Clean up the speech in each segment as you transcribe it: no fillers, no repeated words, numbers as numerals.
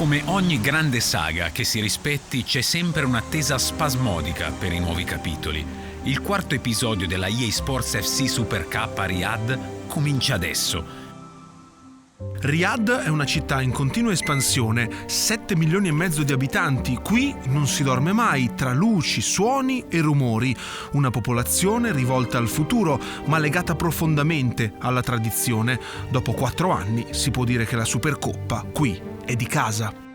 Come ogni grande saga che si rispetti, c'è sempre un'attesa spasmodica per i nuovi capitoli. Il quarto episodio della EA Sports FC Super Cup a Riyadh comincia adesso. Riyadh è una città in continua espansione, 7 milioni e mezzo di abitanti. Qui non si dorme mai, tra luci, suoni e rumori. Una popolazione rivolta al futuro, ma legata profondamente alla tradizione. Dopo 4 anni si può dire che la Supercoppa qui è di casa.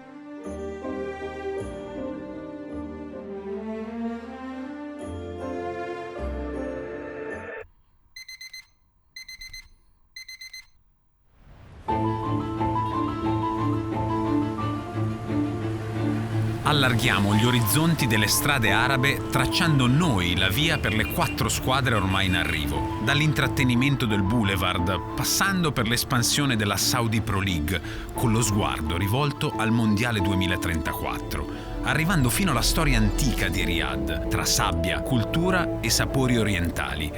Allarghiamo gli orizzonti delle strade arabe tracciando noi la via per le 4 squadre ormai in arrivo, dall'intrattenimento del Boulevard, passando per l'espansione della Saudi Pro League, con lo sguardo rivolto al Mondiale 2034, arrivando fino alla storia antica di Riyadh, tra sabbia, cultura e sapori orientali,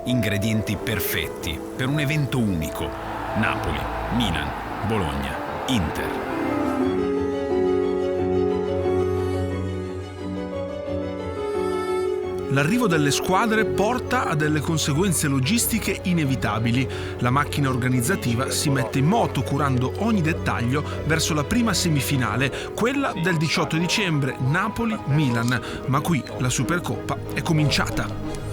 ingredienti perfetti per un evento unico: Napoli, Milan, Bologna, Inter. L'arrivo delle squadre porta a delle conseguenze logistiche inevitabili. La macchina organizzativa si mette in moto curando ogni dettaglio verso la prima semifinale, quella del 18 dicembre, Napoli-Milan. Ma qui la Supercoppa è cominciata.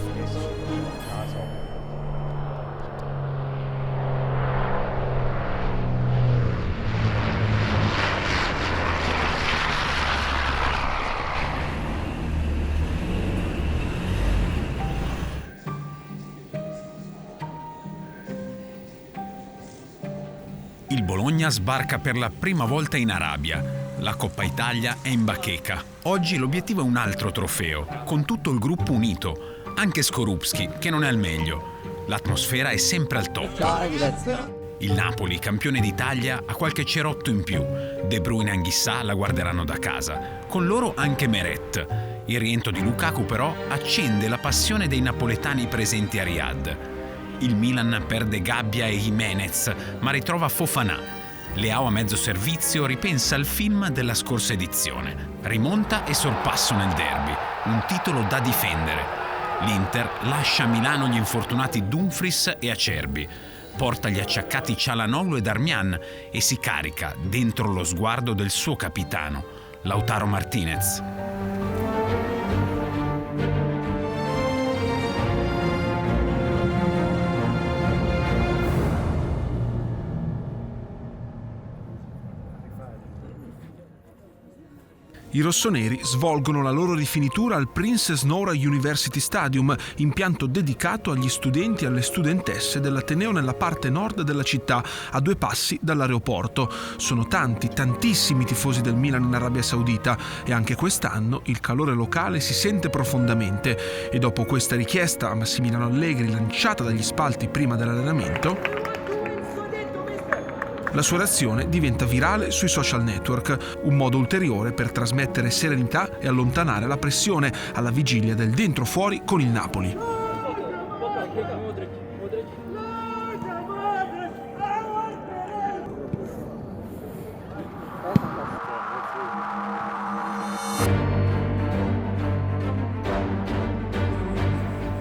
Il Bologna sbarca per la prima volta in Arabia. La Coppa Italia è in bacheca. Oggi l'obiettivo è un altro trofeo, con tutto il gruppo unito, anche Skorupski, che non è al meglio. L'atmosfera è sempre al top. Il Napoli, campione d'Italia, ha qualche cerotto in più. De Bruyne e Anghissà la guarderanno da casa. Con loro anche Meret. Il rientro di Lukaku, però, accende la passione dei napoletani presenti a Riyadh. Il Milan perde Gabbia e Jimenez, ma ritrova Fofana. Leao a mezzo servizio ripensa al film della scorsa edizione. Rimonta e sorpasso nel derby, un titolo da difendere. L'Inter lascia a Milano gli infortunati Dumfries e Acerbi, porta gli acciaccati Çalhanoğlu e Darmian e si carica dentro lo sguardo del suo capitano, Lautaro Martinez. I rossoneri svolgono la loro rifinitura al Princess Noura University Stadium, impianto dedicato agli studenti e alle studentesse dell'Ateneo nella parte nord della città, a 2 passi dall'aeroporto. Sono tantissimi tifosi del Milan in Arabia Saudita e anche quest'anno il calore locale si sente profondamente. E dopo questa richiesta a Massimiliano Allegri lanciata dagli spalti prima dell'allenamento, la sua reazione diventa virale sui social network, un modo ulteriore per trasmettere serenità e allontanare la pressione alla vigilia del dentro-fuori con il Napoli.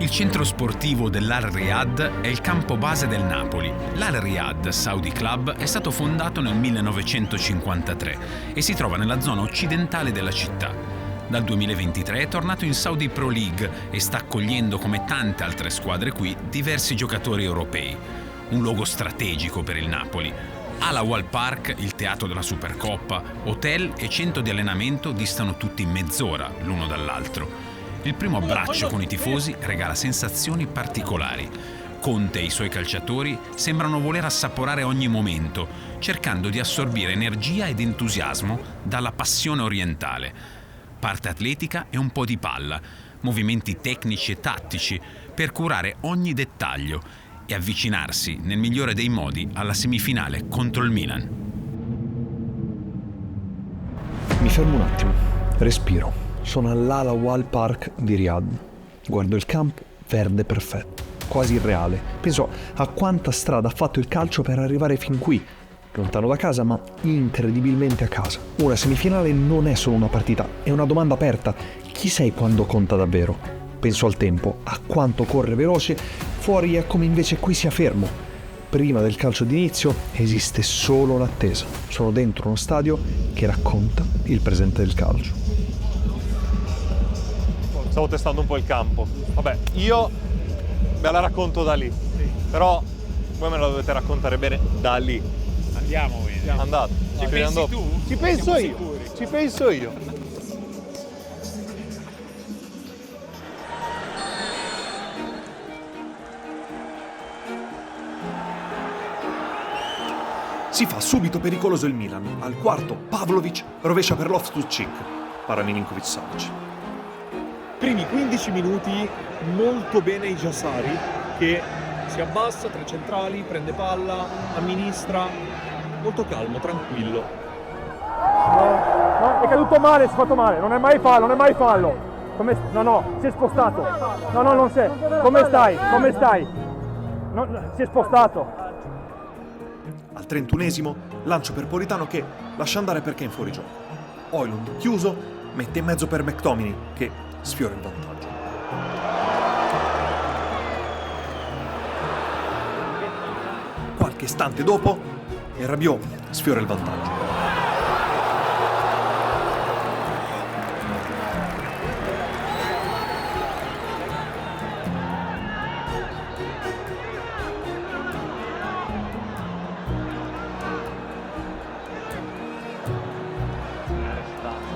Il centro sportivo dell'Al Riyadh è il campo base del Napoli. L'Al Riyadh Saudi Club è stato fondato nel 1953 e si trova nella zona occidentale della città. Dal 2023 è tornato in Saudi Pro League e sta accogliendo, come tante altre squadre qui, diversi giocatori europei. Un luogo strategico per il Napoli. Al Awwal Park, il teatro della Supercoppa, hotel e centro di allenamento distano tutti mezz'ora l'uno dall'altro. Il primo abbraccio con i tifosi regala sensazioni particolari. Conte e i suoi calciatori sembrano voler assaporare ogni momento, cercando di assorbire energia ed entusiasmo dalla passione orientale. Parte atletica e un po' di palla, movimenti tecnici e tattici per curare ogni dettaglio e avvicinarsi nel migliore dei modi alla semifinale contro il Milan. Mi fermo un attimo, respiro. Sono all'Al Awwal Park di Riyadh. Guardo il campo, verde perfetto, quasi irreale. Penso a quanta strada ha fatto il calcio per arrivare fin qui. Lontano da casa, ma incredibilmente a casa. Una semifinale non è solo una partita, è una domanda aperta. Chi sei quando conta davvero? Penso al tempo, a quanto corre veloce, fuori è come invece qui sia fermo. Prima del calcio d'inizio esiste solo l'attesa. Sono dentro uno stadio che racconta il presente del calcio. Stavo testando un po' il campo. Vabbè, io me la racconto da lì, però voi me la dovete raccontare bene da lì. Andiamo, quindi. Andate. Ci pensi tu? Ci penso Siamo io. sicuri? Ci penso io. Si fa subito pericoloso il Milan. Al quarto Pavlovic rovescia per Loftus-Cheek. Para Milinkovic-Savic. Primi 15 minuti molto bene i Jasari, che si abbassa tra i centrali, prende palla, amministra, molto calmo, tranquillo. No, è caduto male, si è fatto male, non è mai fallo, non è mai fallo. No, si è spostato. No, non sei. Come stai? No, si è spostato. Al 31esimo lancio per Politano che lascia andare perché è in fuorigioco. Højlund, chiuso, mette in mezzo per McTominay che sfiora il vantaggio. Qualche istante dopo e Rabiot sfiora il vantaggio.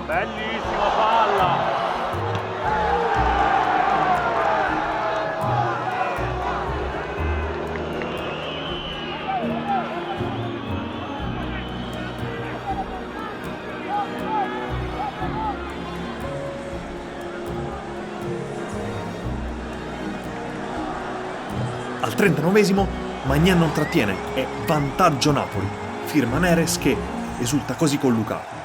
Bellissima palla! Al 39esimo Maignan non trattiene, è vantaggio Napoli. Firma Neres che esulta così con Lukaku.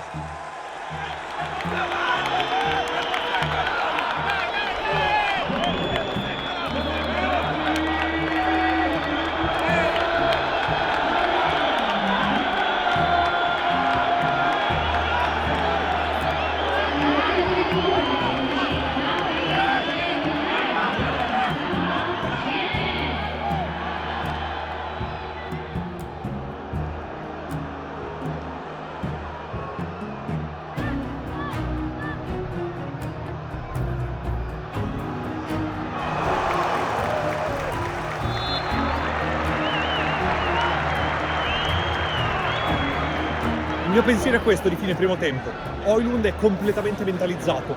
Il mio pensiero è questo di fine primo tempo. Højlund è completamente mentalizzato.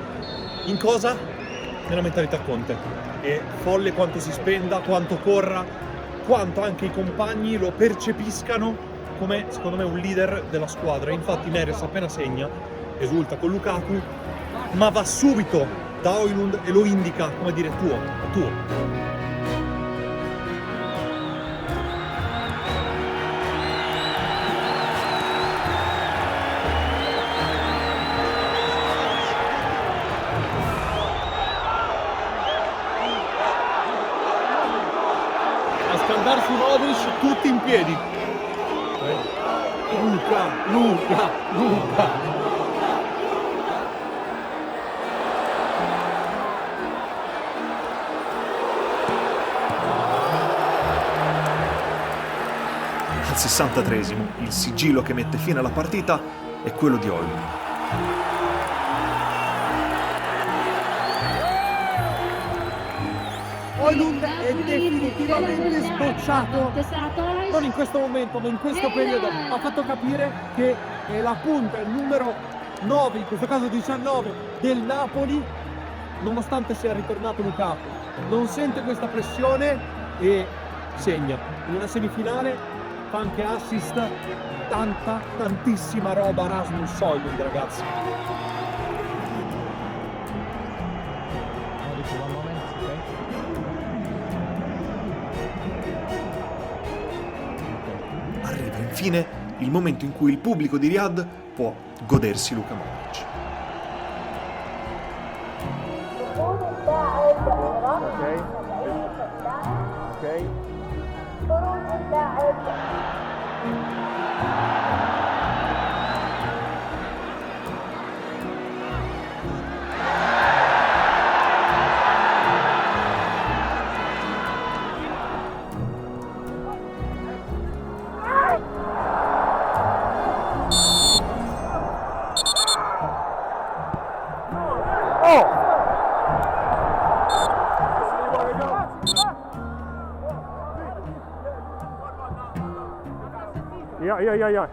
In cosa? Nella mentalità Conte. È folle quanto si spenda, quanto corra, quanto anche i compagni lo percepiscano come, secondo me, un leader della squadra. Infatti Neres appena segna, esulta con Lukaku, ma va subito da Højlund e lo indica come dire tuo. A scaldarsi Modric, tutti in piedi. Luka. Al 63esimo il sigillo che mette fine alla partita è quello di Højlund. Højlund è definitivamente sbocciato, non in questo momento ma in questo periodo. Ha fatto capire che è la punta, il numero 9, in questo caso 19, del Napoli, nonostante sia ritornato Lukaku. Non sente questa pressione e segna. In una semifinale fa anche assist, tantissima roba Rasmus Højlund, ragazzi. Arriva infine il momento in cui il pubblico di Riyadh può godersi Luka Modric.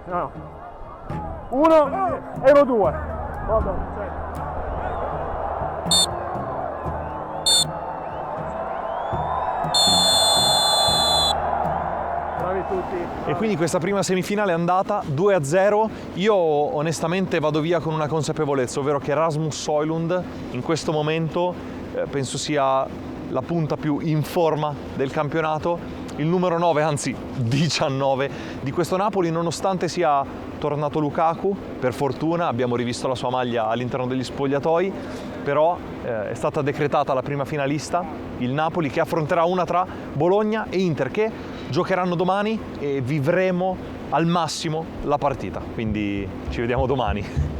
No. 1 e 2. Bravi tutti. E quindi questa prima semifinale è andata 2-0. Io onestamente vado via con una consapevolezza, ovvero che Rasmus Højlund in questo momento penso sia la punta più in forma del campionato, il numero 9, anzi 19 di questo Napoli, nonostante sia tornato Lukaku. Per fortuna abbiamo rivisto la sua maglia all'interno degli spogliatoi, però è stata decretata la prima finalista, il Napoli, che affronterà una tra Bologna e Inter, che giocheranno domani e vivremo al massimo la partita, quindi ci vediamo domani.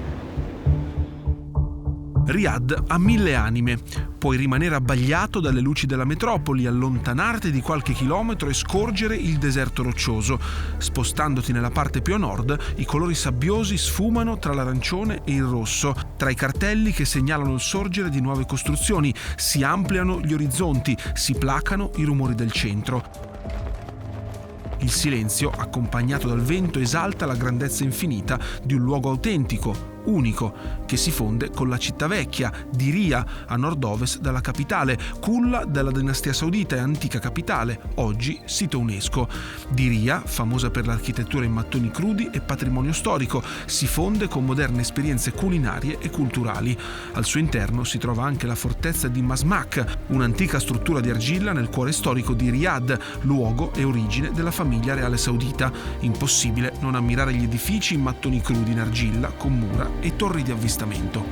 Riyadh ha 1000 anime. Puoi rimanere abbagliato dalle luci della metropoli, allontanarti di qualche chilometro e scorgere il deserto roccioso. Spostandoti nella parte più a nord, i colori sabbiosi sfumano tra l'arancione e il rosso. Tra i cartelli che segnalano il sorgere di nuove costruzioni, si ampliano gli orizzonti, si placano i rumori del centro. Il silenzio, accompagnato dal vento, esalta la grandezza infinita di un luogo autentico, unico, che si fonde con la città vecchia, Diriyah, a nord-ovest dalla capitale, culla della dinastia saudita e antica capitale, oggi sito UNESCO. Diriyah, famosa per l'architettura in mattoni crudi e patrimonio storico, si fonde con moderne esperienze culinarie e culturali. Al suo interno si trova anche la fortezza di Masmak, un'antica struttura di argilla nel cuore storico di Riyadh, luogo e origine della famiglia reale saudita. Impossibile non ammirare gli edifici in mattoni crudi in argilla con mura e torri di avvistamento.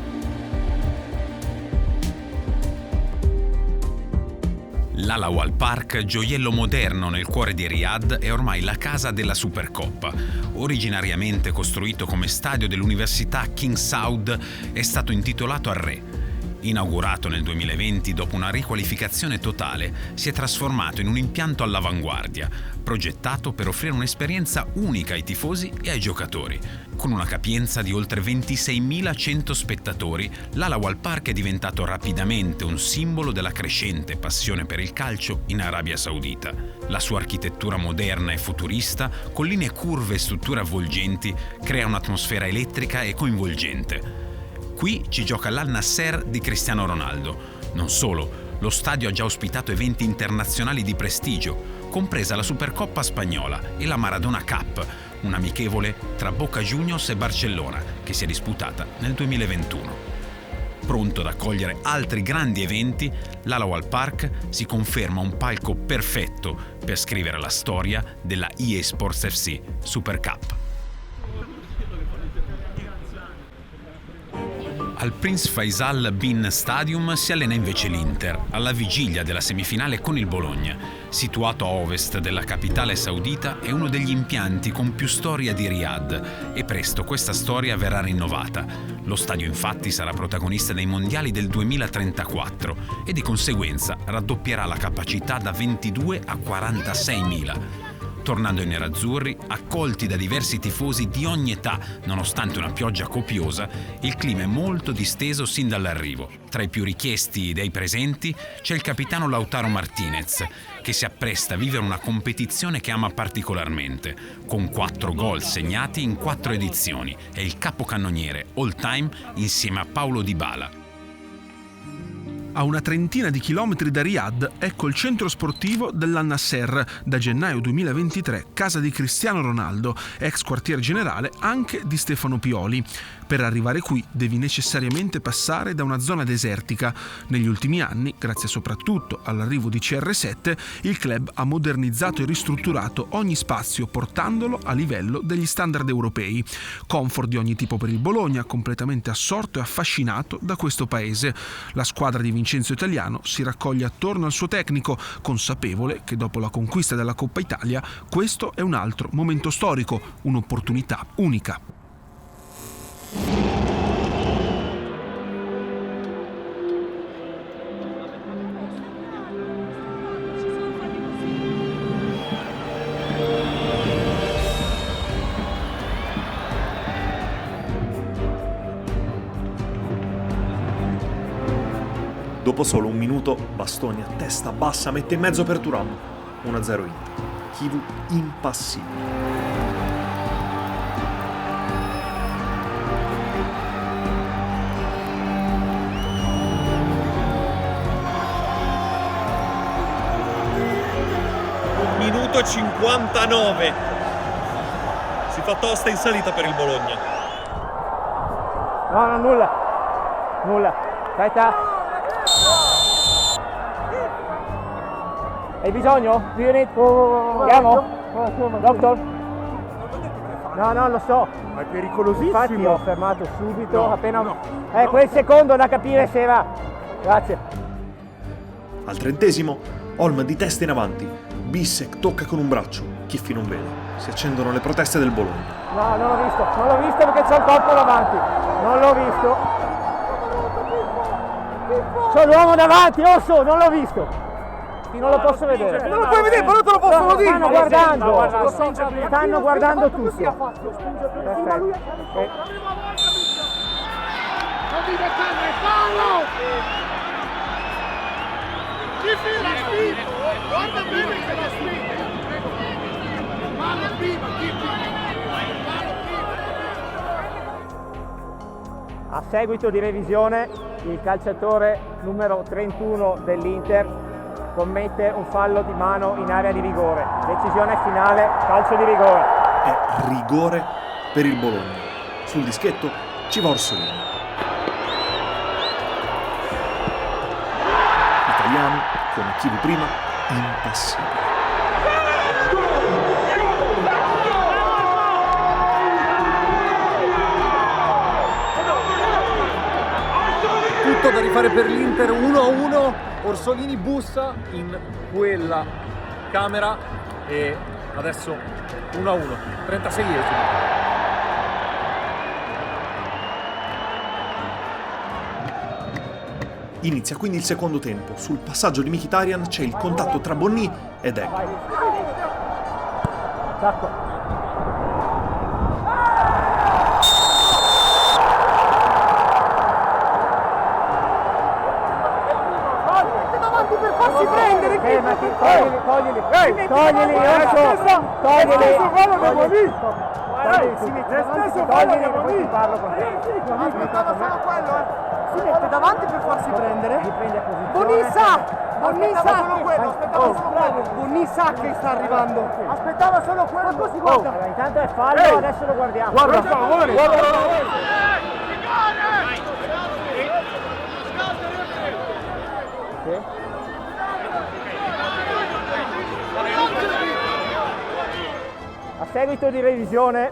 L'Al-Awwal Park, gioiello moderno nel cuore di Riyadh, è ormai la casa della Supercoppa. Originariamente costruito come stadio dell'Università King Saud, è stato intitolato al re. Inaugurato nel 2020 dopo una riqualificazione totale, si è trasformato in un impianto all'avanguardia, progettato per offrire un'esperienza unica ai tifosi e ai giocatori. Con una capienza di oltre 26.100 spettatori, l'Al-Awwal Park è diventato rapidamente un simbolo della crescente passione per il calcio in Arabia Saudita. La sua architettura moderna e futurista, con linee curve e strutture avvolgenti, crea un'atmosfera elettrica e coinvolgente. Qui ci gioca l'Al Nassr di Cristiano Ronaldo. Non solo, lo stadio ha già ospitato eventi internazionali di prestigio, compresa la Supercoppa spagnola e la Maradona Cup, un amichevole tra Boca Juniors e Barcellona, che si è disputata nel 2021. Pronto ad accogliere altri grandi eventi, l'Al-Awwal Park si conferma un palco perfetto per scrivere la storia della EA Sports FC Super Cup. Al Prince Faisal Bin Stadium si allena invece l'Inter, alla vigilia della semifinale con il Bologna. Situato a ovest della capitale saudita, è uno degli impianti con più storia di Riyadh e presto questa storia verrà rinnovata. Lo stadio infatti sarà protagonista dei mondiali del 2034 e di conseguenza raddoppierà la capacità da 22 a 46.000. Tornando ai nerazzurri, accolti da diversi tifosi di ogni età, nonostante una pioggia copiosa, il clima è molto disteso sin dall'arrivo. Tra i più richiesti dei presenti c'è il capitano Lautaro Martinez, che si appresta a vivere una competizione che ama particolarmente. Con 4 gol segnati in 4 edizioni, è il capocannoniere all-time insieme a Paulo Dybala. A una trentina di chilometri da Riyadh ecco il centro sportivo dell'Al Nassr, da gennaio 2023 casa di Cristiano Ronaldo, ex quartier generale anche di Stefano Pioli. Per arrivare qui devi necessariamente passare da una zona desertica. Negli ultimi anni, grazie soprattutto all'arrivo di CR7, il club ha modernizzato e ristrutturato ogni spazio portandolo a livello degli standard europei. Comfort di ogni tipo per il Bologna, completamente assorto e affascinato da questo paese. La squadra di Vincenzo Italiano si raccoglie attorno al suo tecnico, consapevole che dopo la conquista della Coppa Italia questo è un altro momento storico, un'opportunità unica. Dopo solo un minuto, Bastoni a testa bassa mette in mezzo per Thuram. 1-0 Inter. Chivu impassibile. Minuto 59. Si fa tosta in salita per il Bologna. No, nulla. Aspetta. Hai bisogno? Do you need? Chiamo? Doctor? No, lo so. Ma è pericolosissimo. Infatti ho fermato subito, No, appena... no. Quel secondo da capire se va. Grazie. Al 30°, Olm di testa in avanti. Bissek tocca con un braccio. Chiffi non vede. Si accendono le proteste del Bologna. No, non l'ho visto perché c'ho il corpo davanti. Non l'ho visto. C'ho l'uomo davanti, Orso, non l'ho visto. Non lo posso vedere. Non lo puoi vedere, però te lo possono dire. Stanno guardando tutti. Perfetto. Guarda bene che la spinta. Mano prima, A seguito di revisione, il calciatore numero 31 dell'Inter commette un fallo di mano in area di rigore. Decisione finale, calcio di rigore. È rigore per il Bologna. Sul dischetto ci va Orsolini. Italiano, come Chivu prima, impassibile. Tutto da rifare per l'Inter, 1-1. Orsolini bussa in quella camera e adesso 1-1, 36esimo. Inizia quindi il secondo tempo. Sul passaggio di Mkhitaryan c'è il contatto tra Bonny ed Egg. Tacco. farsi prendere. Toglili, Orso. Toglili. Quello l'abbiamo visto. Toglili, poi ti parlo con te. Aspettava solo quello, Si mette davanti per farsi prendere. Riprendi a posizione. Bonni sa che sta arrivando. Aspettava solo quello, così guarda. Intanto è fallo, adesso lo guardiamo. Guarda, favore. A seguito di revisione,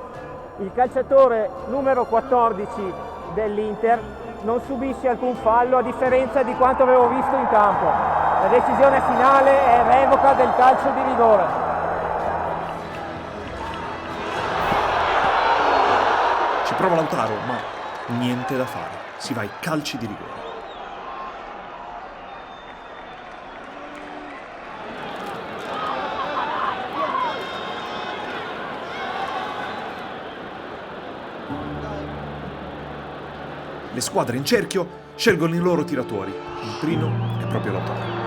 il calciatore numero 14 dell'Inter non subisce alcun fallo, a differenza di quanto avevo visto in campo. La decisione finale è revoca del calcio di rigore. Ci prova Lautaro, ma niente da fare. Si va ai calci di rigore. Le squadre in cerchio scelgono i loro tiratori. Il primo è proprio Lautaro.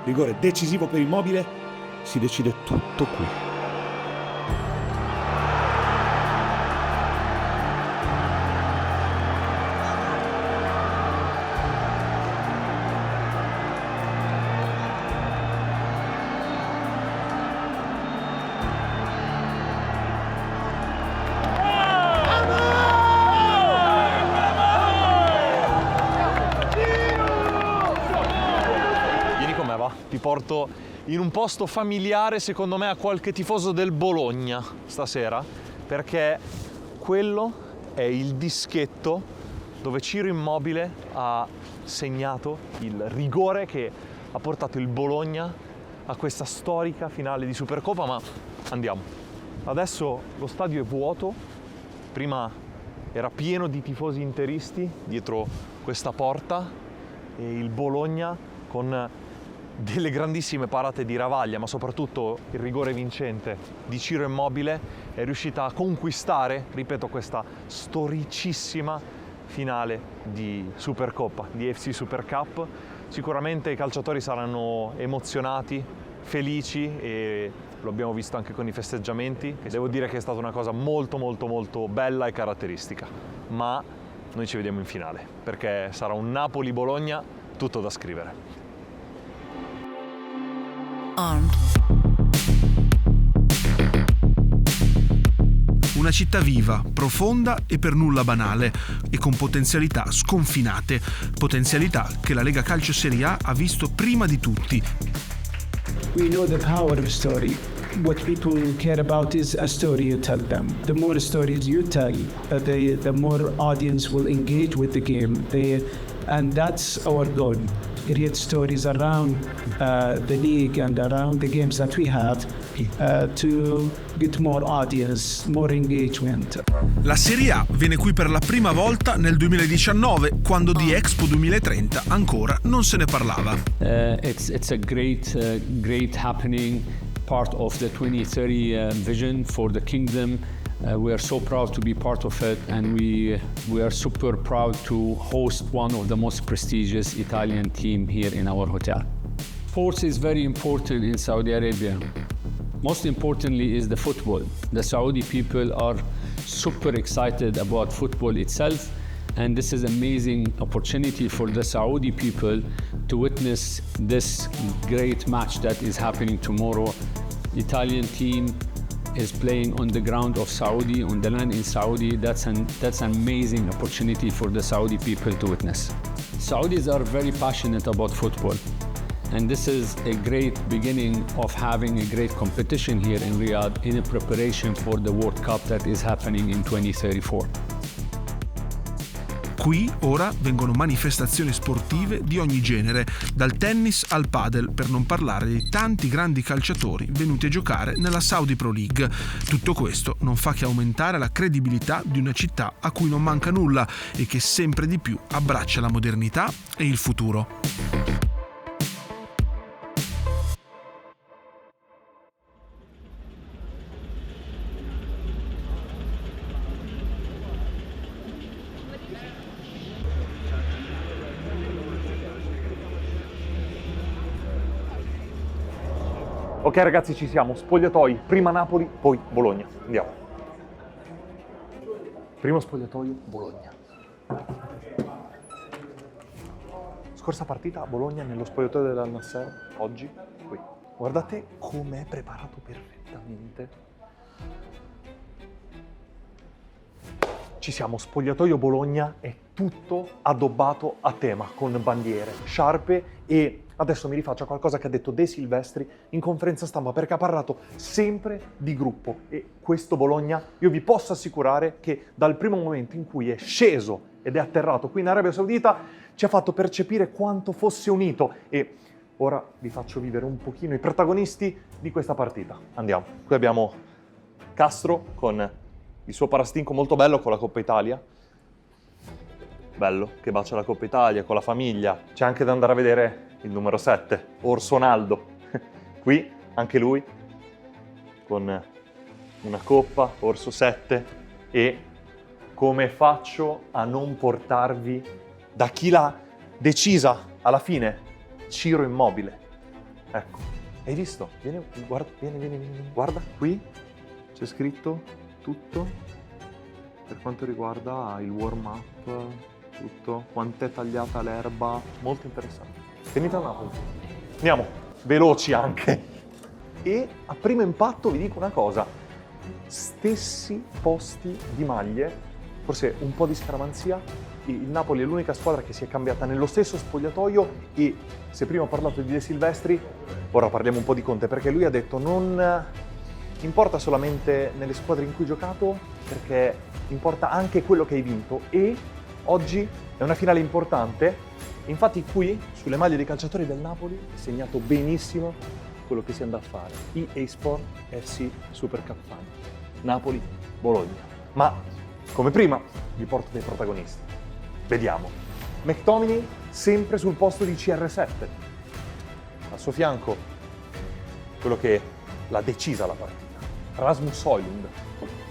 rigore decisivo per Immobile, si decide tutto qui. Ti porto in un posto familiare secondo me a qualche tifoso del Bologna stasera, perché quello è il dischetto dove Ciro Immobile ha segnato il rigore che ha portato il Bologna a questa storica finale di Supercoppa. Ma andiamo. Adesso lo stadio è vuoto, prima era pieno di tifosi interisti dietro questa porta e il Bologna con delle grandissime parate di Ravaglia, ma soprattutto il rigore vincente di Ciro Immobile, è riuscita a conquistare, ripeto, questa storicissima finale di Supercoppa, di FC Super Cup. Sicuramente i calciatori saranno emozionati, felici, e lo abbiamo visto anche con i festeggiamenti. Devo dire che è stata una cosa molto molto molto bella e caratteristica, ma noi ci vediamo in finale, perché sarà un Napoli-Bologna tutto da scrivere. Una città viva, profonda e per nulla banale, e con potenzialità sconfinate, potenzialità che la Lega Calcio Serie A ha visto prima di tutti. We know the power of story. What people care about is a story you tell them. The more stories you tell, the more audience will engage with the game. And that's our goal. Create stories around the league and around the games that we have to get more audience, more engagement. La Serie A viene qui per la prima volta nel 2019, quando di Expo 2030 ancora non se ne parlava. It's a great happening, part of the 2030 vision for the kingdom. We are so proud to be part of it, and we are super proud to host one of the most prestigious Italian team here in our hotel. Sports is very important in Saudi Arabia. Most importantly is the football. The Saudi people are super excited about football itself, and this is an amazing opportunity for the Saudi people to witness this great match that is happening tomorrow. Italian team is playing on the ground of Saudi, on the land in Saudi. That's an amazing opportunity for the Saudi people to witness. Saudis are very passionate about football, and this is a great beginning of having a great competition here in Riyadh in preparation for the World Cup that is happening in 2034. Qui ora vengono manifestazioni sportive di ogni genere, dal tennis al padel, per non parlare dei tanti grandi calciatori venuti a giocare nella Saudi Pro League. Tutto questo non fa che aumentare la credibilità di una città a cui non manca nulla e che sempre di più abbraccia la modernità e il futuro. Ok ragazzi, ci siamo, spogliatoi, prima Napoli, poi Bologna. Andiamo. Primo spogliatoio, Bologna. Scorsa partita a Bologna nello spogliatoio dell'Al Nassr, oggi qui. Guardate com'è preparato perfettamente. Ci siamo, spogliatoio Bologna, è tutto addobbato a tema, con bandiere, sciarpe, e adesso mi rifaccio a qualcosa che ha detto De Silvestri in conferenza stampa, perché ha parlato sempre di gruppo, e questo Bologna io vi posso assicurare che dal primo momento in cui è sceso ed è atterrato qui in Arabia Saudita ci ha fatto percepire quanto fosse unito, e ora vi faccio vivere un pochino i protagonisti di questa partita. Andiamo. Qui abbiamo Castro con il suo parastinco molto bello con la Coppa Italia. Bello, che bacia la Coppa Italia con la famiglia. C'è anche da andare a vedere il numero 7, Orsonaldo. Qui, anche lui, con una coppa, Orso 7. E come faccio a non portarvi da chi l'ha decisa alla fine? Ciro Immobile. Ecco, hai visto? Vieni, guarda, vieni. Guarda, qui c'è scritto tutto per quanto riguarda il warm-up, tutto, quant'è tagliata l'erba, molto interessante. Venite a Napoli. Andiamo, veloci anche. E a primo impatto vi dico una cosa, stessi posti di maglie, forse un po' di scaramanzia, il Napoli è l'unica squadra che si è cambiata nello stesso spogliatoio e se prima ho parlato di De Silvestri, ora parliamo un po' di Conte, perché lui ha detto non importa solamente nelle squadre in cui hai giocato, perché importa anche quello che hai vinto e oggi è una finale importante, infatti qui sulle maglie dei calciatori del Napoli è segnato benissimo quello che si andrà a fare, EA Sport FC Super Cup Final, Napoli-Bologna. Ma come prima vi porto dei protagonisti. Vediamo. McTominay sempre sul posto di CR7. Al suo fianco quello che l'ha decisa la partita. Rasmus Højlund,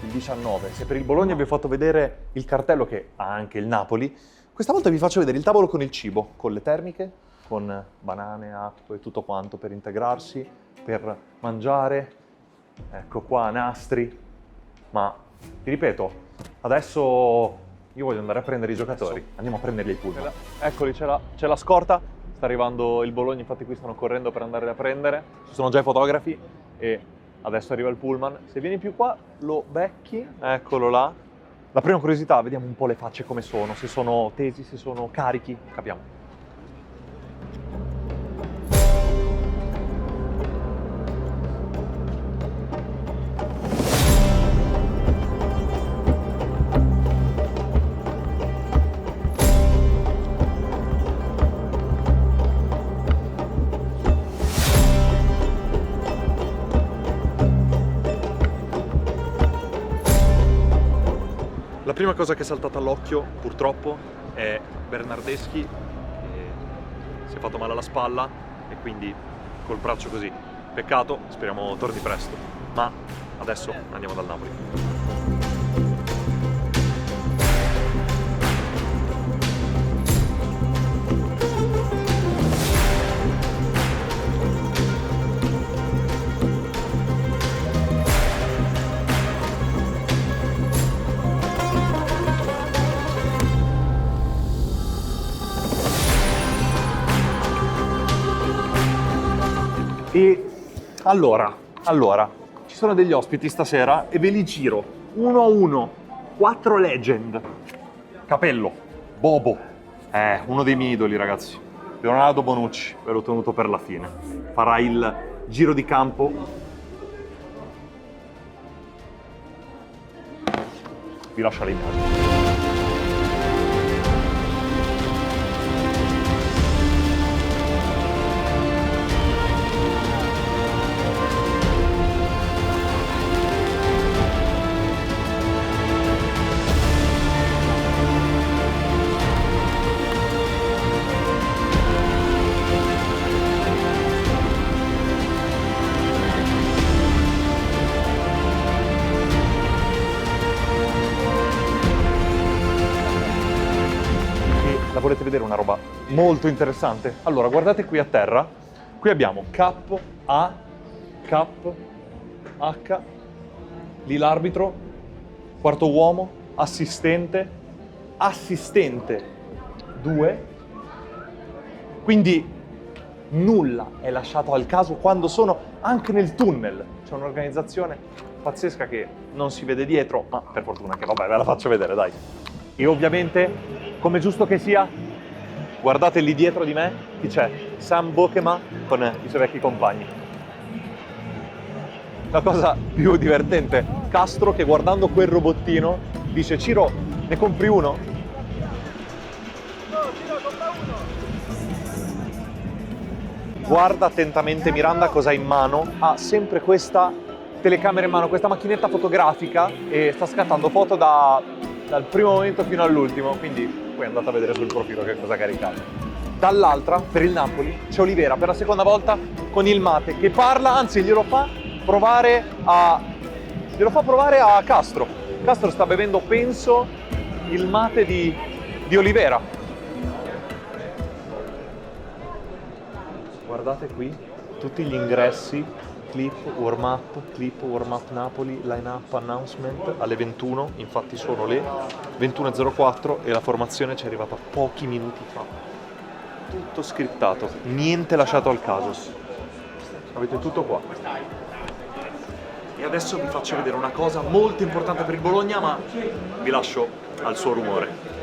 il 19. Se per il Bologna vi ho fatto vedere il cartello che ha anche il Napoli, questa volta vi faccio vedere il tavolo con il cibo, con le termiche, con banane, acqua e tutto quanto per integrarsi, per mangiare. Ecco qua, nastri. Ma ti ripeto, adesso io voglio andare a prendere i giocatori. Andiamo a prenderli ai pullman. Eccoli, c'è la scorta. Sta arrivando il Bologna, infatti qui stanno correndo per andare a prendere. Ci sono già i fotografi e adesso arriva il pullman. Se vieni più qua lo becchi. Eccolo là. La prima curiosità, vediamo un po' le facce come sono, se sono tesi, se sono carichi, capiamo. La prima cosa che è saltata all'occhio, purtroppo, è Bernardeschi, che si è fatto male alla spalla e quindi col braccio così. Peccato, speriamo torni presto. Ma adesso andiamo dal Napoli. E allora, ci sono degli ospiti stasera e ve li giro uno a uno, 4 legend. Capello, Bobo, uno dei miei idoli ragazzi, Leonardo Bonucci, ve l'ho tenuto per la fine. Farà il giro di campo. Vi lascio le immagini. Volete vedere una roba molto interessante? Allora, guardate qui a terra, qui abbiamo Cap A, Cap H, lì l'arbitro, quarto uomo, assistente 2, quindi nulla è lasciato al caso quando sono anche nel tunnel. C'è un'organizzazione pazzesca che non si vede dietro, ma per fortuna che vabbè ve la faccio vedere, dai. E ovviamente, come giusto che sia, guardate lì dietro di me, chi c'è? Sam Bokema con i suoi vecchi compagni. La cosa più divertente, Castro che guardando quel robottino dice: Ciro, ne compri uno? No, Ciro, compra uno! Guarda attentamente Miranda cosa ha in mano, ha sempre questa telecamera in mano, questa macchinetta fotografica e sta scattando foto dal primo momento fino all'ultimo, quindi poi andate a vedere sul profilo che cosa ha caricato. Dall'altra, per il Napoli, c'è Olivera per la seconda volta con il mate che parla, anzi glielo fa provare a Castro. Castro sta bevendo, penso, il mate di Olivera. Guardate qui, tutti gli ingressi, clip, warm up Napoli, line up, announcement alle 21, infatti sono le 21.04 e la formazione ci è arrivata pochi minuti fa. Tutto scriptato, niente lasciato al caso. Avete tutto qua. E adesso vi faccio vedere una cosa molto importante per il Bologna, ma vi lascio al suo rumore.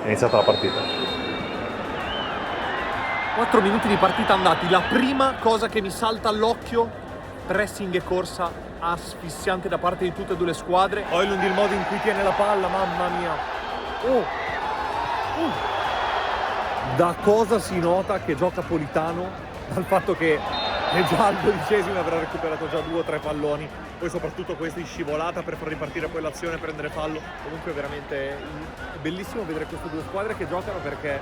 È iniziata la partita. 4 minuti di partita andati. La prima cosa che mi salta all'occhio, pressing e corsa asfissiante da parte di tutte e due le squadre. Højlund, il modo in cui tiene la palla, mamma mia. Da cosa si nota che gioca Politano? Dal fatto che è già al 12esimo, avrà recuperato già 2 o 3 palloni, poi soprattutto questi in scivolata per far ripartire poi l'azione e prendere fallo. Comunque veramente è bellissimo vedere queste due squadre che giocano, perché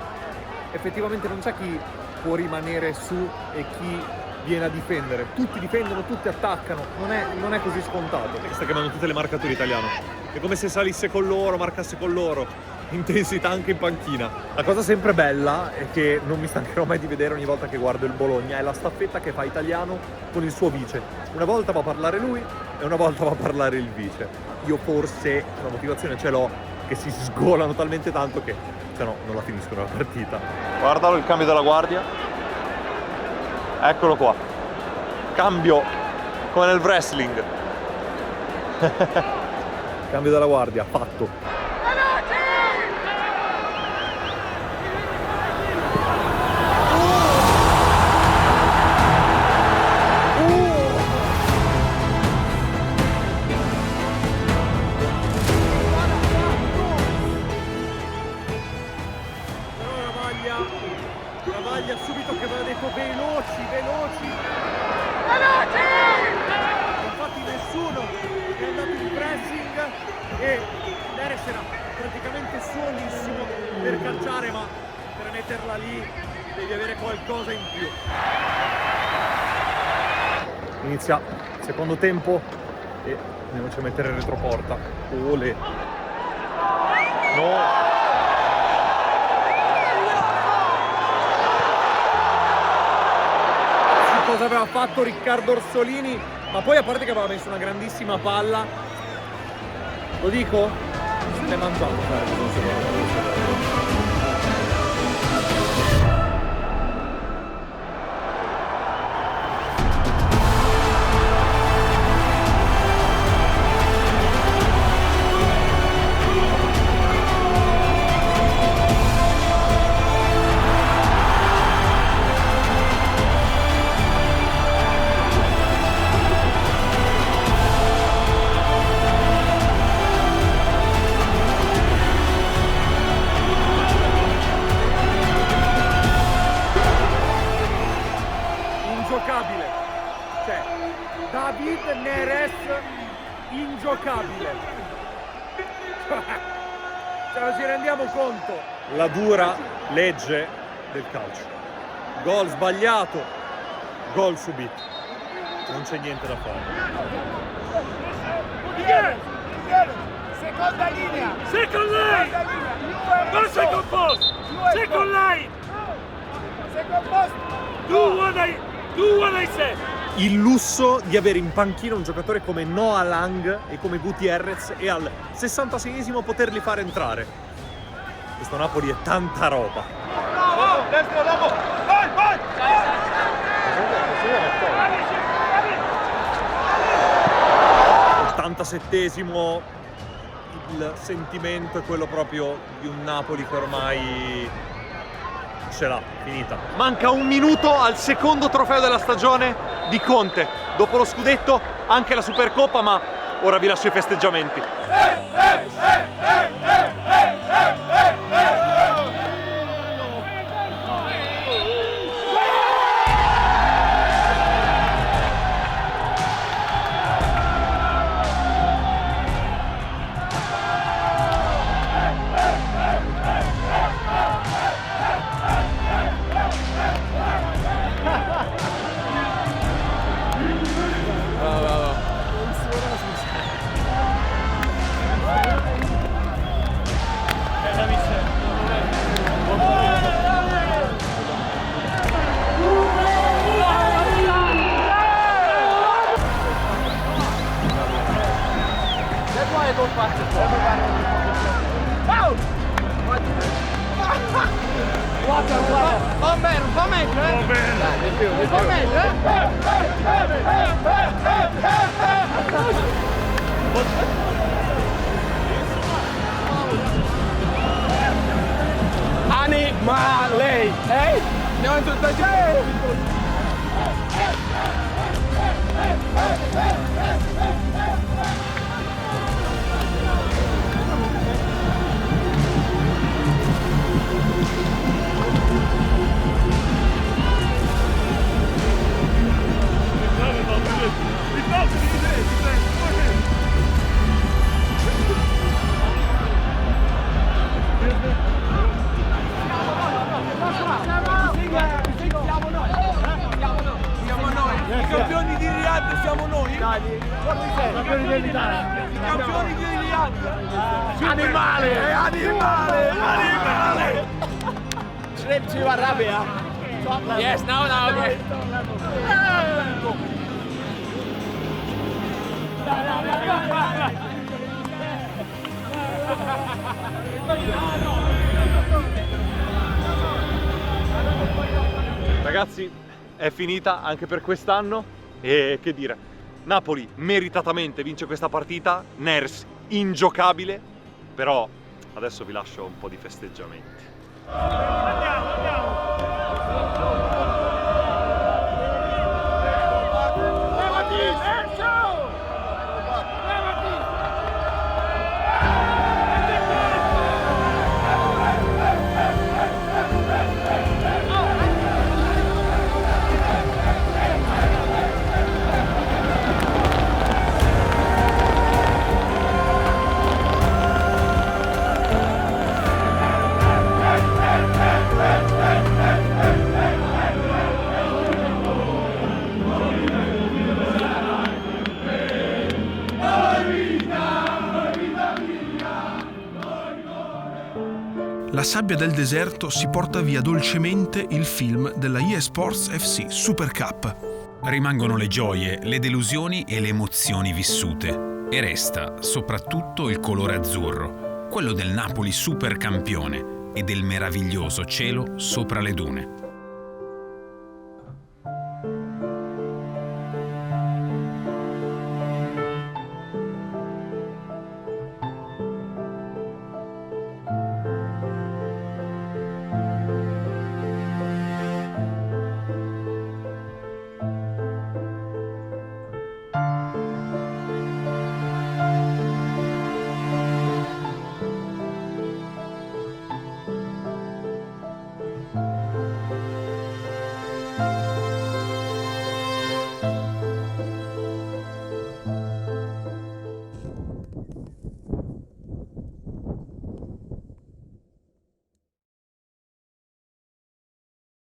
effettivamente non c'è chi può rimanere su e chi viene a difendere. Tutti difendono, tutti attaccano, non è così scontato. Sta chiamando tutte le marcature italiano. È come se salisse con loro, marcasse con loro. Intensità anche in panchina. La cosa sempre bella è che non mi stancherò mai di vedere ogni volta che guardo il Bologna è la staffetta che fa Italiano con il suo vice. Una volta va a parlare lui e una volta va a parlare il vice. Io forse la motivazione ce l'ho, che si sgolano talmente tanto che se no non la finiscono la partita. Guardalo il cambio della guardia. Eccolo qua. Cambio come nel wrestling. Cambio della guardia, fatto. Subito che aveva detto veloci. Infatti nessuno è andato in pressing e Neres era praticamente solissimo per calciare, ma per metterla lì devi avere qualcosa in più. Inizia il secondo tempo e andiamoci a mettere il retroporta. Ole. No. Cosa aveva fatto Riccardo Orsolini, ma poi a parte che aveva messo una grandissima palla, lo dico? Se l'è mangiato. David Neres ingiocabile. Ce ne ci rendiamo conto? La dura legge del calcio. Gol sbagliato, gol subito. Non c'è niente da fare. Seconda linea. Second line. No second post. Second line. Second post. Do what I said. Il lusso di avere in panchina un giocatore come Noah Lang e come Gutierrez e al 66esimo poterli fare entrare. Questo Napoli è tanta roba. Bravo, destro, dopo. Vai, vai. 87esimo, il sentimento è quello proprio di un Napoli che ormai ce l'ha, finita. Manca un minuto al secondo trofeo della stagione di Conte. Dopo lo scudetto anche la Supercoppa, ma ora vi lascio i festeggiamenti. Animale! Andiamo in tutta campioni di Riyadh siamo noi? Campioni dell'Italia. Campioni di Riyadh. Animale, animale, animale. Shrimp to Arabia. Yes, now, okay. Ragazzi, è finita anche per quest'anno e che dire, Napoli meritatamente vince questa partita, Neres ingiocabile, però adesso vi lascio un po' di festeggiamenti. La sabbia del deserto si porta via dolcemente il film della EA Sports FC Super Cup. Rimangono le gioie, le delusioni e le emozioni vissute. E resta soprattutto il colore azzurro, quello del Napoli supercampione e del meraviglioso cielo sopra le dune.